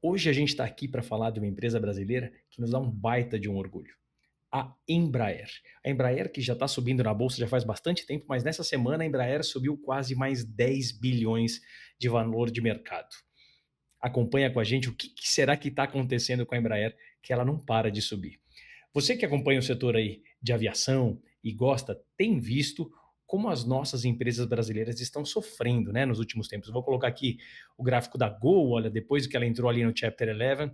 Hoje a gente está aqui para falar de uma empresa brasileira que nos dá um baita de um orgulho, a Embraer. A Embraer que já está subindo na bolsa já faz bastante tempo, mas nessa semana a Embraer subiu quase mais 10 bilhões de valor de mercado. Acompanha com a gente o que será que está acontecendo com a Embraer, que ela não para de subir. Você que acompanha o setor aí de aviação e gosta, tem visto como as nossas empresas brasileiras estão sofrendo, né, nos últimos tempos. Eu vou colocar aqui o gráfico da Gol, olha, depois que ela entrou ali no Chapter 11,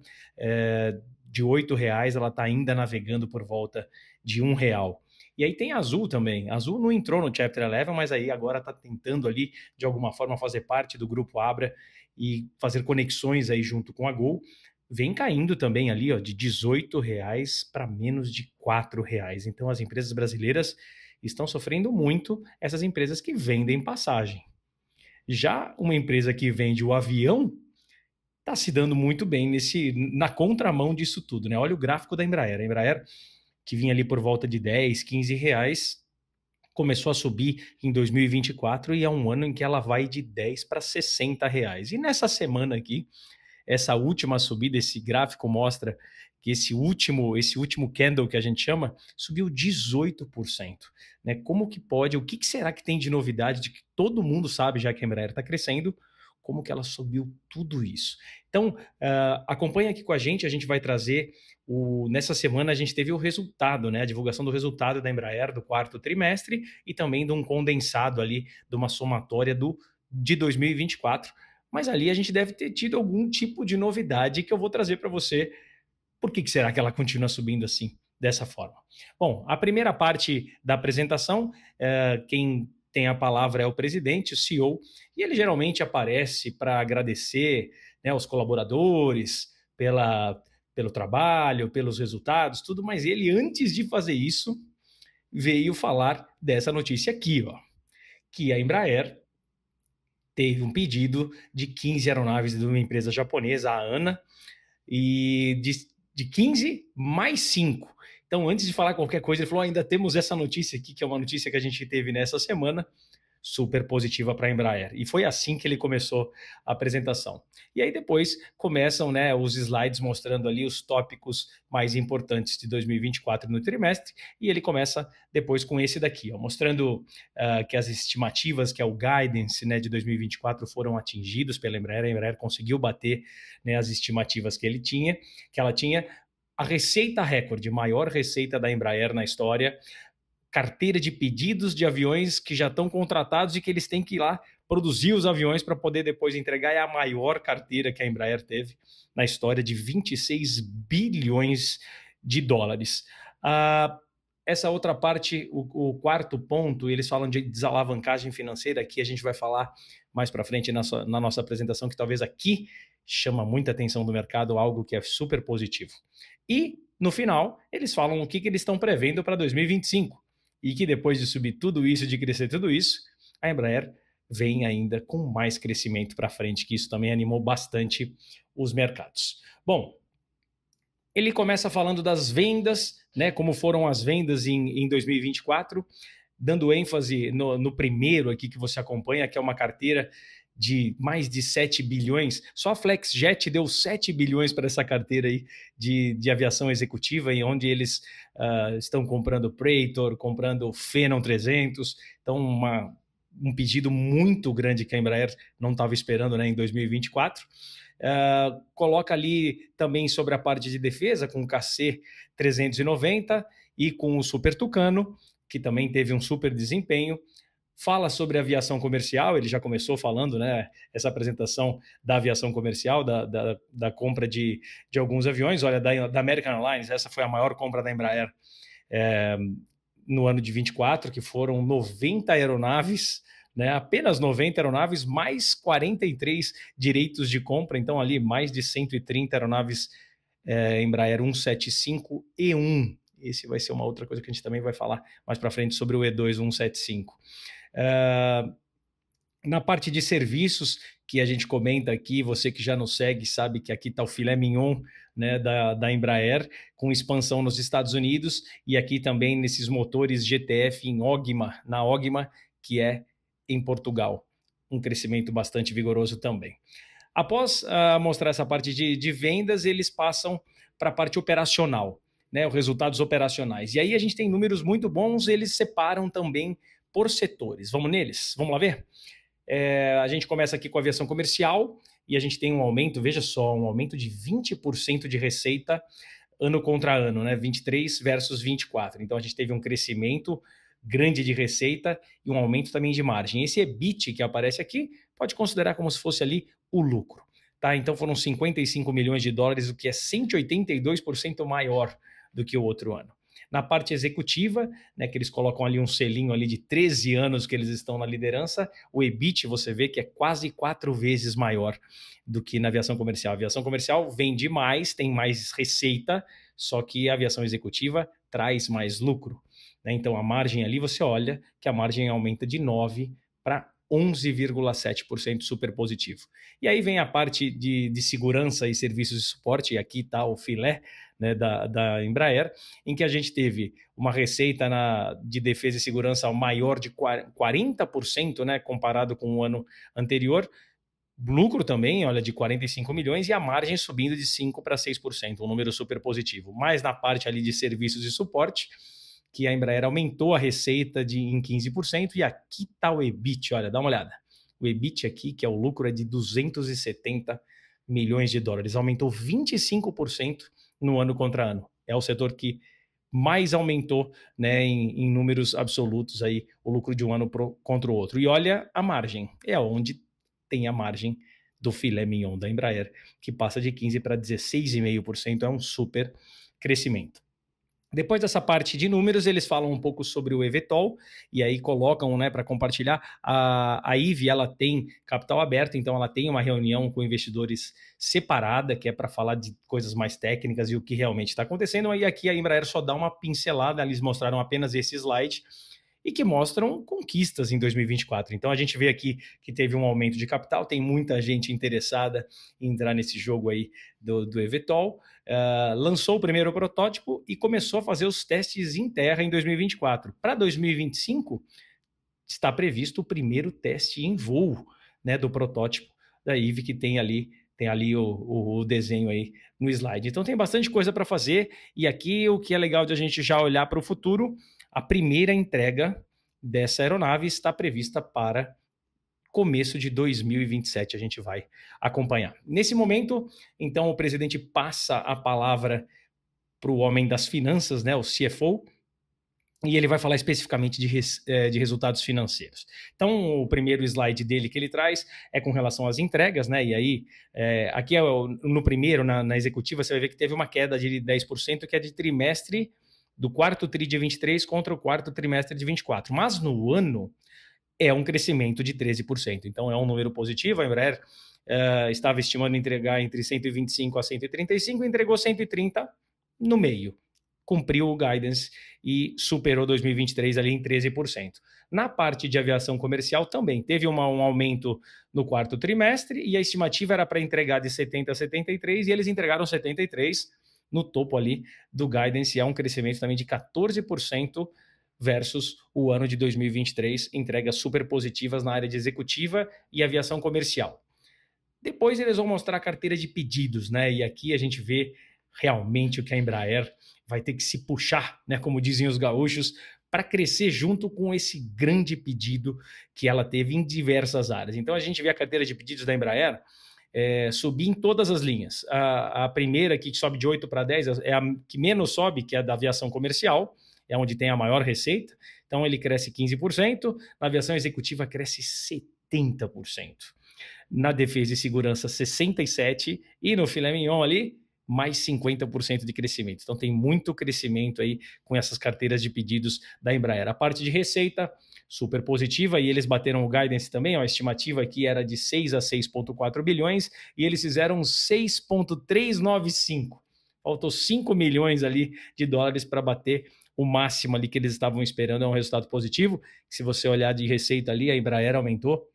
de R$ 8, ela está ainda navegando por volta de R$ 1. E aí tem a Azul também. A Azul não entrou no Chapter 11, mas aí agora está tentando ali, de alguma forma, fazer parte do grupo Abra e fazer conexões aí junto com a Gol. Vem caindo também ali, ó, de R$ 18 para menos de R$ 4. Então as empresas brasileiras estão sofrendo muito, essas empresas que vendem passagem. Já uma empresa que vende o avião está se dando muito bem na contramão disso tudo, né? Olha o gráfico da Embraer. A Embraer, que vinha ali por volta de R$ 10, R$ 15, começou a subir em 2024 e é um ano em que ela vai de 10 para R$ 60. E nessa semana aqui, essa última subida, esse gráfico mostra que esse último candle que a gente chama, subiu 18%. Né? Como que pode, o que será que tem de novidade de que todo mundo sabe já que a Embraer está crescendo, como que ela subiu tudo isso? Então, acompanha aqui com a gente vai trazer nessa semana a gente teve o resultado, né? A divulgação do resultado da Embraer do quarto trimestre e também de um condensado ali de uma somatória de 2024, mas ali a gente deve ter tido algum tipo de novidade que eu vou trazer para você. Por que será que ela continua subindo assim, dessa forma? Bom, a primeira parte da apresentação, quem tem a palavra é o presidente, o CEO, e ele geralmente aparece para agradecer, né, os colaboradores pelo trabalho, pelos resultados, tudo, mas ele, antes de fazer isso, veio falar dessa notícia aqui, ó, que a Embraer teve um pedido de 15 aeronaves de uma empresa japonesa, a ANA, e de 15 mais 5. Então, antes de falar qualquer coisa, ele falou: ainda temos essa notícia aqui, que é uma notícia que a gente teve nessa semana, super positiva para a Embraer. E foi assim que ele começou a apresentação. E aí depois começam, né, os slides mostrando ali os tópicos mais importantes de 2024 no trimestre, e ele começa depois com esse daqui, ó, mostrando que as estimativas, que é o guidance, né, de 2024 foram atingidos pela Embraer. A Embraer conseguiu bater, né, as estimativas que ela tinha. A receita recorde, maior receita da Embraer na história, carteira de pedidos de aviões que já estão contratados e que eles têm que ir lá produzir os aviões para poder depois entregar. É a maior carteira que a Embraer teve na história, de 26 bilhões de dólares. Ah, essa outra parte, o quarto ponto, eles falam de desalavancagem financeira, que a gente vai falar mais para frente na nossa apresentação, que talvez aqui chama muita atenção do mercado, algo que é super positivo. E, no final, eles falam o que eles estão prevendo para 2025, e que depois de subir tudo isso, de crescer tudo isso, a Embraer vem ainda com mais crescimento para frente, que isso também animou bastante os mercados. Bom, ele começa falando das vendas, né, como foram as vendas em 2024, dando ênfase no primeiro aqui que você acompanha, que é uma carteira de mais de 7 bilhões. Só a FlexJet deu 7 bilhões para essa carteira aí de aviação executiva, em onde eles estão comprando Praetor, comprando Phenom 300. Então, um pedido muito grande que a Embraer não estava esperando, né, em 2024. Coloca ali também sobre a parte de defesa, com o KC 390 e com o Super Tucano, que também teve um super desempenho. Fala sobre aviação comercial, ele já começou falando, né, essa apresentação da aviação comercial, da compra de alguns aviões. Olha, da American Airlines, essa foi a maior compra da Embraer no ano de 24, que foram 90 aeronaves, né, apenas 90 aeronaves, mais 43 direitos de compra, então ali mais de 130 aeronaves Embraer 175E1. Esse vai ser uma outra coisa que a gente também vai falar mais para frente sobre o E2 175. Na parte de serviços, que a gente comenta aqui, você que já nos segue sabe que aqui está o filé mignon, né, da Embraer, com expansão nos Estados Unidos, e aqui também nesses motores GTF na Ogma, que é em Portugal. Um crescimento bastante vigoroso também. Após mostrar essa parte de vendas, eles passam para a parte operacional, né, os resultados operacionais. E aí a gente tem números muito bons, eles separam também por setores. Vamos neles? Vamos lá ver? A gente começa aqui com a aviação comercial e a gente tem um aumento, veja só, um aumento de 20% de receita ano contra ano, né? 23 versus 24. Então a gente teve um crescimento grande de receita e um aumento também de margem. Esse EBIT que aparece aqui pode considerar como se fosse ali o lucro. Tá? Então foram 55 milhões de dólares, o que é 182% maior do que o outro ano. Na parte executiva, né, que eles colocam ali um selinho ali de 13 anos que eles estão na liderança, o EBIT você vê que é quase 4 vezes maior do que na aviação comercial. A aviação comercial vende mais, tem mais receita, só que a aviação executiva traz mais lucro. Né? Então a margem ali, você olha que a margem aumenta de 9 para 11,7% super positivo. E aí vem a parte de segurança e serviços de suporte, e aqui está o filé, né, da Embraer, em que a gente teve uma receita de defesa e segurança maior de 40%, né, comparado com o ano anterior, lucro também, olha, de 45 milhões e a margem subindo de 5 para 6%, um número super positivo. Mas na parte ali de serviços e suporte, que a Embraer aumentou a receita em 15%, e aqui está o EBIT, olha, dá uma olhada. O EBIT aqui, que é o lucro, é de 270 milhões de dólares, aumentou 25% no ano contra ano. É o setor que mais aumentou, né, em números absolutos aí o lucro de um ano contra o outro. E olha a margem, é onde tem a margem do filé mignon da Embraer, que passa de 15 para 16,5%, é um super crescimento. Depois dessa parte de números, eles falam um pouco sobre o eVTOL, e aí colocam, né, para compartilhar, a IVE, ela tem capital aberto, então ela tem uma reunião com investidores separada, que é para falar de coisas mais técnicas e o que realmente está acontecendo, e aqui a Embraer só dá uma pincelada, eles mostraram apenas esse slide, e que mostram conquistas em 2024. Então a gente vê aqui que teve um aumento de capital, tem muita gente interessada em entrar nesse jogo aí do eVTOL, lançou o primeiro protótipo e começou a fazer os testes em terra em 2024. Para 2025, está previsto o primeiro teste em voo, né, do protótipo da IVE, que tem ali o desenho aí no slide. Então tem bastante coisa para fazer, e aqui o que é legal de a gente já olhar para o futuro, a primeira entrega dessa aeronave está prevista para começo de 2027, a gente vai acompanhar. Nesse momento, então, o presidente passa a palavra para o homem das finanças, né, o CFO, e ele vai falar especificamente de resultados financeiros. Então, o primeiro slide dele que ele traz é com relação às entregas, né? E aí, aqui no primeiro, na executiva, você vai ver que teve uma queda de 10%, que é de trimestre do quarto tri de 23 contra o quarto trimestre de 24. Mas no ano é um crescimento de 13%. Então, é um número positivo. A Embraer estava estimando entregar entre 125 a 135, entregou 130 no meio. Cumpriu o guidance e superou 2023 ali em 13%. Na parte de aviação comercial também teve um aumento no quarto trimestre e a estimativa era para entregar de 70 a 73 e eles entregaram 73 no topo ali do guidance, e é um crescimento também de 14% versus o ano de 2023, entregas super positivas na área de executiva e aviação comercial. Depois eles vão mostrar a carteira de pedidos, né? E aqui a gente vê realmente o que a Embraer vai ter que se puxar, né, como dizem os gaúchos, para crescer junto com esse grande pedido que ela teve em diversas áreas. Então a gente vê a carteira de pedidos da Embraer subir em todas as linhas. A primeira aqui, que sobe de 8 para 10, é a que menos sobe, que é a da aviação comercial, é onde tem a maior receita. Então ele cresce 15%, na aviação executiva cresce 70%. Na defesa e segurança, 67%, e no filé mignon ali, mais 50% de crescimento. Então tem muito crescimento aí com essas carteiras de pedidos da Embraer. A parte de receita, super positiva, e eles bateram o guidance também, a estimativa aqui era de 6 a 6,4 bilhões, e eles fizeram 6,395. Faltou 5 milhões ali de dólares para bater o máximo ali que eles estavam esperando, é um resultado positivo. Se você olhar de receita ali, a Embraer aumentou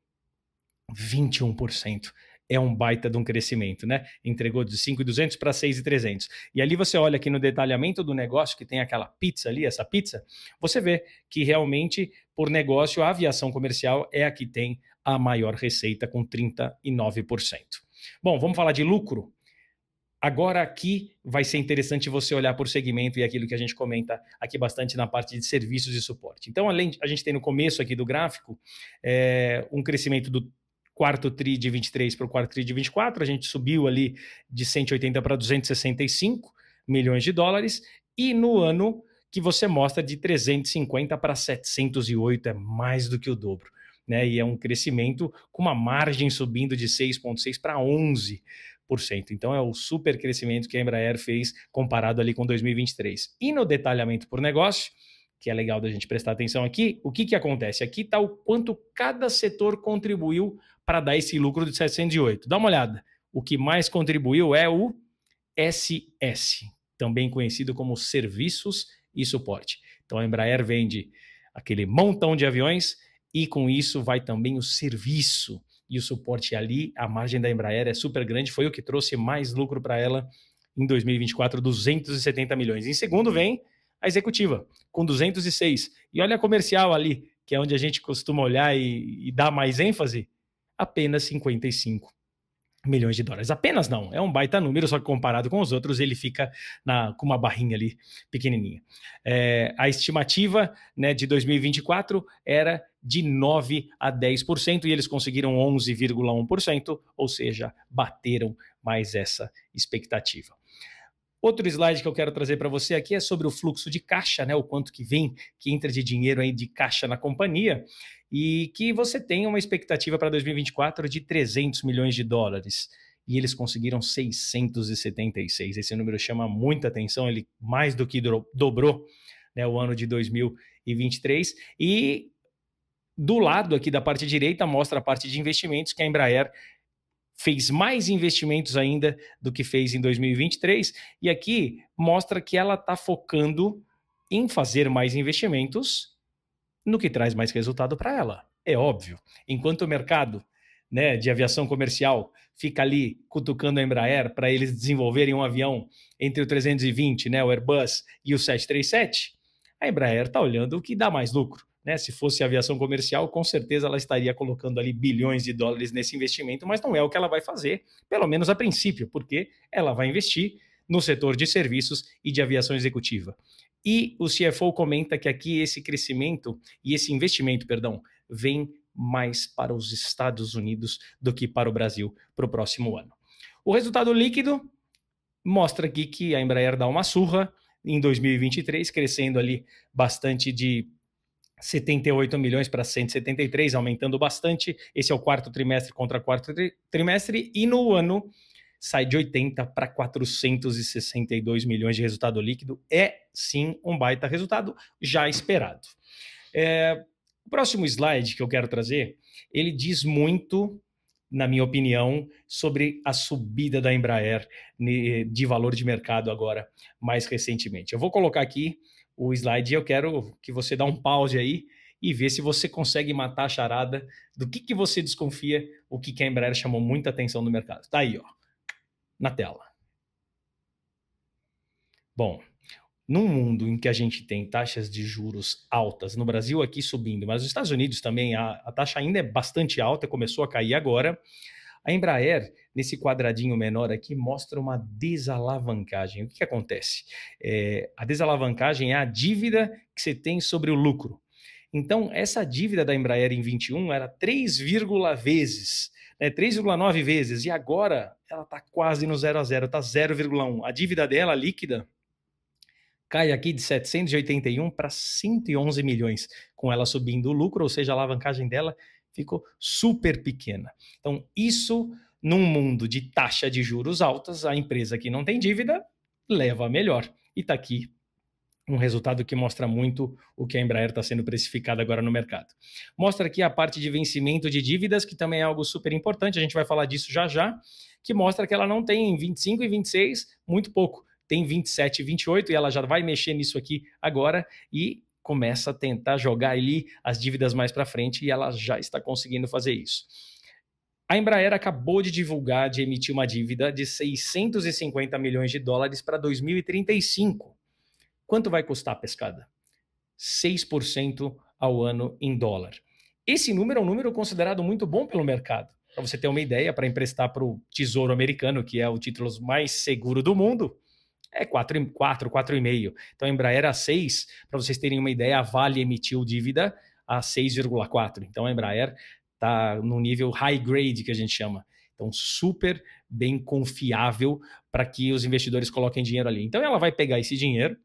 21%. É um baita de um crescimento, né? Entregou de 5.200 para 6.300. E ali você olha aqui no detalhamento do negócio, que tem aquela pizza ali, essa pizza, você vê que realmente, por negócio, a aviação comercial é a que tem a maior receita, com 39%. Bom, vamos falar de lucro? Agora aqui vai ser interessante você olhar por segmento e aquilo que a gente comenta aqui bastante na parte de serviços e suporte. Então, a gente tem no começo aqui do gráfico um crescimento do quarto TRI de 23 para o quarto TRI de 24, a gente subiu ali de 180 para 265 milhões de dólares, e no ano que você mostra de 350 para 708, é mais do que o dobro. Né? E é um crescimento com uma margem subindo de 6,6 para 11%. Então é o super crescimento que a Embraer fez comparado ali com 2023. E no detalhamento por negócio, que é legal da gente prestar atenção aqui, o que acontece? Aqui está o quanto cada setor contribuiu para dar esse lucro de 708. Dá uma olhada. O que mais contribuiu é o SS, também conhecido como serviços e suporte. Então a Embraer vende aquele montão de aviões e com isso vai também o serviço e o suporte ali. A margem da Embraer é super grande, foi o que trouxe mais lucro para ela em 2024, 270 milhões. Em segundo vem a executiva, com 206. E olha a comercial ali, que é onde a gente costuma olhar e dar mais ênfase, apenas 55 milhões de dólares. Apenas não, é um baita número, só que comparado com os outros ele fica com uma barrinha ali pequenininha. A estimativa, né, de 2024 era de 9 a 10% e eles conseguiram 11,1%, ou seja, bateram mais essa expectativa. Outro slide que eu quero trazer para você aqui é sobre o fluxo de caixa, né? O quanto que vem, que entra de dinheiro aí de caixa na companhia, e que você tem uma expectativa para 2024 de 300 milhões de dólares. E eles conseguiram 676. Esse número chama muita atenção, ele mais do que dobrou, né, o ano de 2023. E do lado aqui da parte direita mostra a parte de investimentos que a Embraer fez mais investimentos ainda do que fez em 2023, e aqui mostra que ela está focando em fazer mais investimentos no que traz mais resultado para ela. É óbvio. Enquanto o mercado, né, de aviação comercial fica ali cutucando a Embraer para eles desenvolverem um avião entre o 320, né, o Airbus, e o 737, a Embraer está olhando o que dá mais lucro. Né? Se fosse aviação comercial, com certeza ela estaria colocando ali bilhões de dólares nesse investimento, mas não é o que ela vai fazer, pelo menos a princípio, porque ela vai investir no setor de serviços e de aviação executiva. E o CFO comenta que aqui esse crescimento e esse investimento, perdão, vem mais para os Estados Unidos do que para o Brasil para o próximo ano. O resultado líquido mostra aqui que a Embraer dá uma surra em 2023, crescendo ali bastante de 78 milhões para 173, aumentando bastante. Esse é o quarto trimestre contra quarto trimestre, e no ano sai de 80 para 462 milhões de resultado líquido. É sim um baita resultado já esperado. O próximo slide que eu quero trazer, ele diz muito, na minha opinião, sobre a subida da Embraer de valor de mercado agora, mais recentemente. Eu vou colocar aqui o slide e eu quero que você dê um pause aí e ver se você consegue matar a charada do que você desconfia, o que a Embraer chamou muita atenção no mercado. Tá aí, ó, na tela. Bom, num mundo em que a gente tem taxas de juros altas, no Brasil aqui subindo, mas nos Estados Unidos também a taxa ainda é bastante alta, começou a cair agora. A Embraer, nesse quadradinho menor aqui, mostra uma desalavancagem. O que acontece? A desalavancagem é a dívida que você tem sobre o lucro. Então, essa dívida da Embraer em 21 era 3,9 vezes, e agora ela está quase no 0 a 0, está 0,1. A dívida dela líquida cai aqui de 781 para 111 milhões, com ela subindo o lucro, ou seja, a alavancagem dela ficou super pequena. Então, isso, num mundo de taxa de juros altas, a empresa que não tem dívida leva a melhor. E está aqui um resultado que mostra muito o que a Embraer está sendo precificada agora no mercado. Mostra aqui a parte de vencimento de dívidas, que também é algo super importante, a gente vai falar disso já já, que mostra que ela não tem 25 e 26, muito pouco. Tem 27 e 28 e ela já vai mexer nisso aqui agora e começa a tentar jogar ali as dívidas mais para frente, e ela já está conseguindo fazer isso. A Embraer acabou de divulgar, de emitir uma dívida de 650 milhões de dólares para 2035. Quanto vai custar a pescada? 6% ao ano em dólar. Esse número é um número considerado muito bom pelo mercado, para você ter uma ideia, para emprestar para o Tesouro Americano, que é o título mais seguro do mundo, é 4,5. Então a Embraer a 6, para vocês terem uma ideia, a Vale emitiu dívida a 6,4. Então a Embraer está no nível high grade, que a gente chama. Então super bem confiável para que os investidores coloquem dinheiro ali. Então ela vai pegar esse dinheiro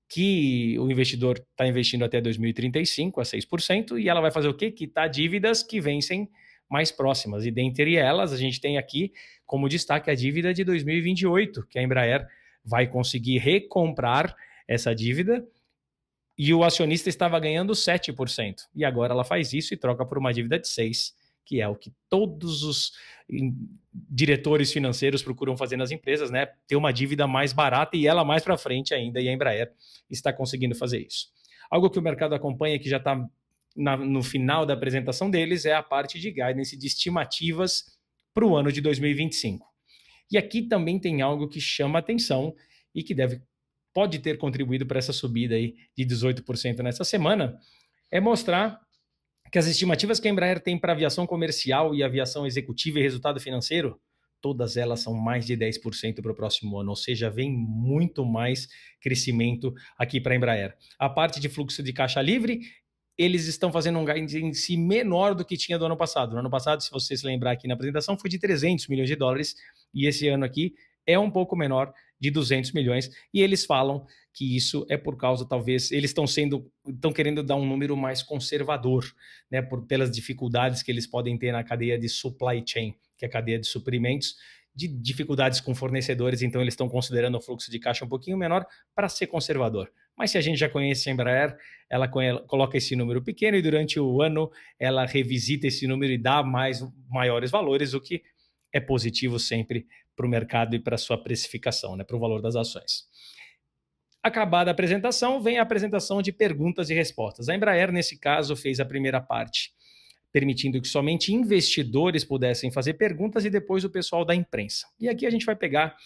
que o investidor está investindo até 2035 a 6%, e ela vai fazer o quê? Quitar dívidas que vencem mais próximas. E dentre elas, a gente tem aqui como destaque a dívida de 2028, que a Embraer vai conseguir recomprar essa dívida, e o acionista estava ganhando 7%. E agora ela faz isso e troca por uma dívida de 6%, que é o que todos os diretores financeiros procuram fazer nas empresas, né? Ter uma dívida mais barata e ela mais para frente ainda, e a Embraer está conseguindo fazer isso. Algo que o mercado acompanha, que já está no final da apresentação deles, é a parte de guidance, de estimativas para o ano de 2025. E aqui também tem algo que chama atenção e que pode ter contribuído para essa subida aí de 18% nessa semana, é mostrar que as estimativas que a Embraer tem para aviação comercial e aviação executiva e resultado financeiro, todas elas são mais de 10% para o próximo ano, ou seja, vem muito mais crescimento aqui para a Embraer. A parte de fluxo de caixa livre, eles estão fazendo um guidance menor do que tinha do ano passado. No ano passado, se você se lembrar aqui na apresentação, foi de 300 milhões de dólares, e esse ano aqui é um pouco menor, de 200 milhões, e eles falam que isso é por causa, talvez, eles estão querendo dar um número mais conservador, né, pelas dificuldades que eles podem ter na cadeia de supply chain, que é a cadeia de suprimentos, de dificuldades com fornecedores, então eles estão considerando o fluxo de caixa um pouquinho menor para ser conservador. Mas se a gente já conhece a Embraer, ela coloca esse número pequeno e durante o ano ela revisita esse número e dá maiores valores, o que é positivo sempre para o mercado e para a sua precificação, né, para o valor das ações. Acabada a apresentação, vem a apresentação de perguntas e respostas. A Embraer, nesse caso, fez a primeira parte, permitindo que somente investidores pudessem fazer perguntas e depois o pessoal da imprensa. E aqui a gente vai pegar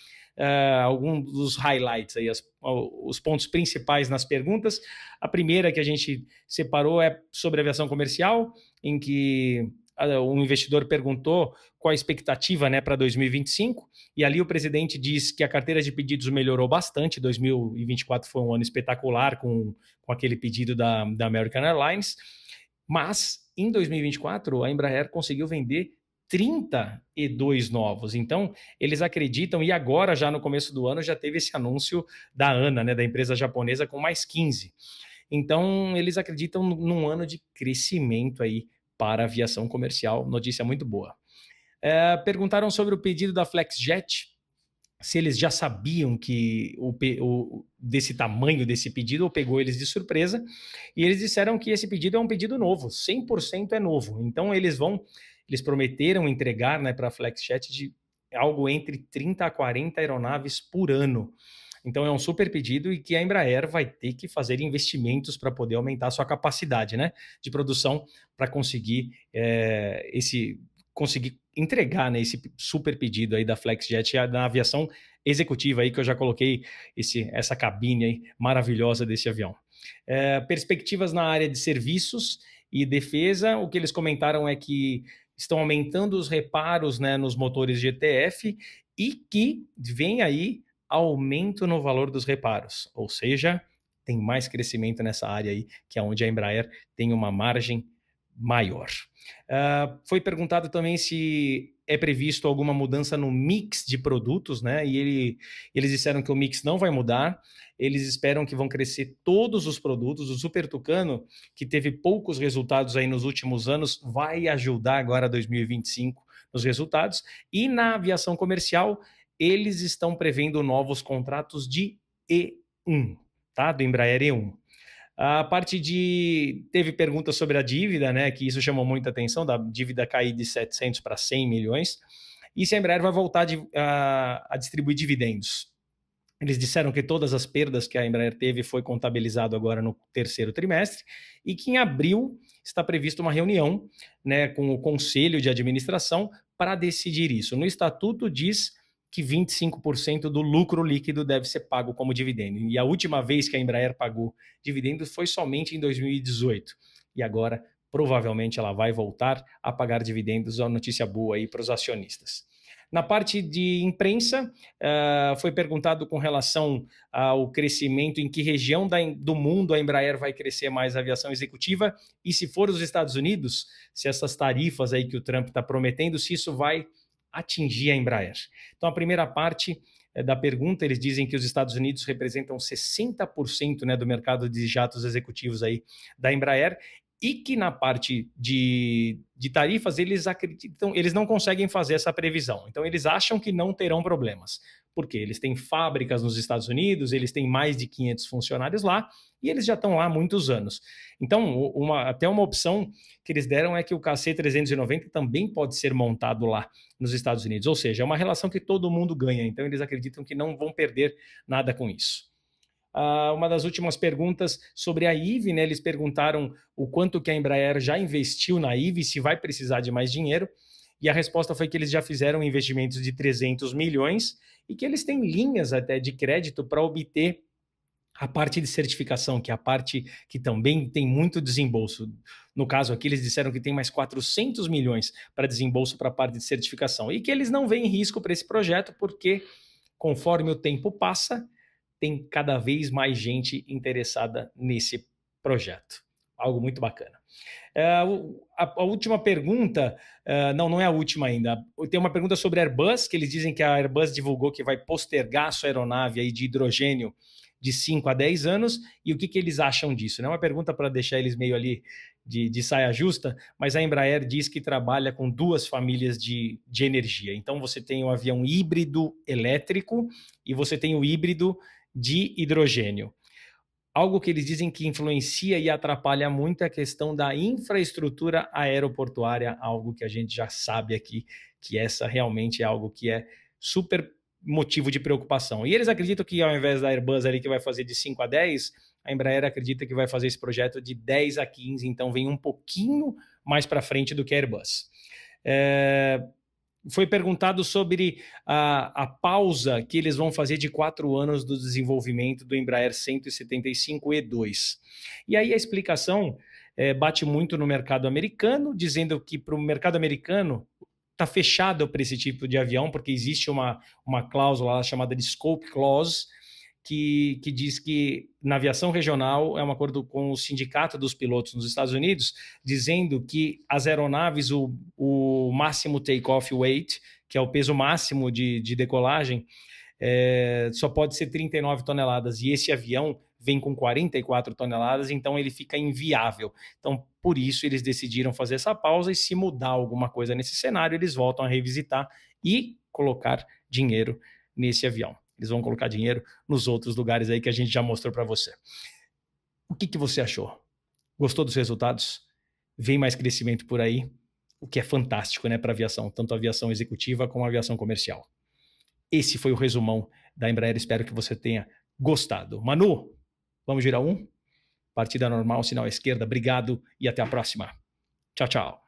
alguns dos highlights, aí, os pontos principais nas perguntas. A primeira que a gente separou é sobre aviação comercial, em que um investidor perguntou qual a expectativa, né, para 2025, e ali o presidente diz que a carteira de pedidos melhorou bastante. 2024 foi um ano espetacular com aquele pedido da American Airlines, mas em 2024 a Embraer conseguiu vender 32 novos. Então, eles acreditam, e agora, já no começo do ano, já teve esse anúncio da ANA, né, da empresa japonesa, com mais 15. Então, eles acreditam num ano de crescimento aí para a aviação comercial. Notícia muito boa. Perguntaram sobre o pedido da Flexjet, se eles já sabiam que desse tamanho desse pedido, ou pegou eles de surpresa, e eles disseram que esse pedido é um pedido novo, 100% é novo. Então eles prometeram entregar, né, para a Flexjet de algo entre 30 a 40 aeronaves por ano. Então é um super pedido e que a Embraer vai ter que fazer investimentos para poder aumentar a sua capacidade, né, de produção, para conseguir conseguir entregar, né, esse super pedido aí da Flexjet na aviação executiva aí, que eu já coloquei essa cabine aí maravilhosa desse avião. Perspectivas na área de serviços e defesa, o que eles comentaram é que estão aumentando os reparos, né, nos motores GTF, e que vem aí aumento no valor dos reparos, ou seja, tem mais crescimento nessa área aí, que é onde a Embraer tem uma margem maior. Foi perguntado também se é previsto alguma mudança no mix de produtos, né? E eles disseram que o mix não vai mudar. Eles esperam que vão crescer todos os produtos. O Super Tucano, que teve poucos resultados aí nos últimos anos, vai ajudar agora 2025 nos resultados. E na aviação comercial, eles estão prevendo novos contratos de E1, tá? Do Embraer E1. A parte teve perguntas sobre a dívida, né, que isso chamou muita atenção, da dívida cair de 700 para 100 milhões, e se a Embraer vai voltar a distribuir dividendos. Eles disseram que todas as perdas que a Embraer teve foi contabilizado agora no terceiro trimestre, e que em abril está prevista uma reunião, né, com o conselho de administração para decidir isso. No estatuto diz que 25% do lucro líquido deve ser pago como dividendo. E a última vez que a Embraer pagou dividendos foi somente em 2018. E agora provavelmente ela vai voltar a pagar dividendos, uma notícia boa aí para os acionistas. Na parte de imprensa, foi perguntado com relação ao crescimento, em que região do mundo a Embraer vai crescer mais a aviação executiva, e se for os Estados Unidos, se essas tarifas aí que o Trump está prometendo, se isso vai atingir a Embraer. Então, a primeira parte da pergunta, eles dizem que os Estados Unidos representam 60%, né, do mercado de jatos executivos aí da Embraer, e que na parte de tarifas eles acreditam, eles não conseguem fazer essa previsão. Então eles acham que não terão problemas, porque eles têm fábricas nos Estados Unidos, eles têm mais de 500 funcionários lá e eles já estão lá há muitos anos. Então, até uma opção que eles deram é que o KC-390 também pode ser montado lá nos Estados Unidos, ou seja, é uma relação que todo mundo ganha, então eles acreditam que não vão perder nada com isso. Uma das últimas perguntas sobre a IVE, né? Eles perguntaram o quanto que a Embraer já investiu na IVE, se vai precisar de mais dinheiro, e a resposta foi que eles já fizeram investimentos de 300 milhões e que eles têm linhas até de crédito para obter a parte de certificação, que é a parte que também tem muito desembolso. No caso aqui, eles disseram que tem mais 400 milhões para desembolso para a parte de certificação e que eles não veem risco para esse projeto, porque conforme o tempo passa, tem cada vez mais gente interessada nesse projeto. Algo muito bacana. A última pergunta, não é a última ainda. Tem uma pergunta sobre a Airbus, que eles dizem que a Airbus divulgou que vai postergar a sua aeronave aí de hidrogênio de 5 a 10 anos, e o que eles acham disso? Não é uma pergunta para deixar eles meio ali de saia justa, mas a Embraer diz que trabalha com duas famílias de energia. Então você tem o avião híbrido elétrico e você tem o híbrido de hidrogênio. Algo que eles dizem que influencia e atrapalha muito é a questão da infraestrutura aeroportuária, algo que a gente já sabe aqui, que essa realmente é algo que é super motivo de preocupação. E eles acreditam que ao invés da Airbus ali que vai fazer de 5 a 10, a Embraer acredita que vai fazer esse projeto de 10 a 15, então vem um pouquinho mais para frente do que a Airbus. Foi perguntado sobre a pausa que eles vão fazer de 4 anos do desenvolvimento do Embraer 175E2. E aí a explicação bate muito no mercado americano, dizendo que para o mercado americano está fechado para esse tipo de avião, porque existe uma cláusula lá chamada de Scope Clause, que diz que na aviação regional é um acordo com o sindicato dos pilotos nos Estados Unidos, dizendo que as aeronaves, o máximo take-off weight, que é o peso máximo de decolagem, só pode ser 39 toneladas, e esse avião vem com 44 toneladas, então ele fica inviável. Então, por isso, eles decidiram fazer essa pausa, e se mudar alguma coisa nesse cenário, eles voltam a revisitar e colocar dinheiro nesse avião. Eles vão colocar dinheiro nos outros lugares aí que a gente já mostrou para você. O que você achou? Gostou dos resultados? Vem mais crescimento por aí, o que é fantástico, né, para a aviação, tanto a aviação executiva como a aviação comercial. Esse foi o resumão da Embraer, espero que você tenha gostado. Manu, vamos girar um? Partida normal, sinal à esquerda, obrigado e até a próxima. Tchau, tchau.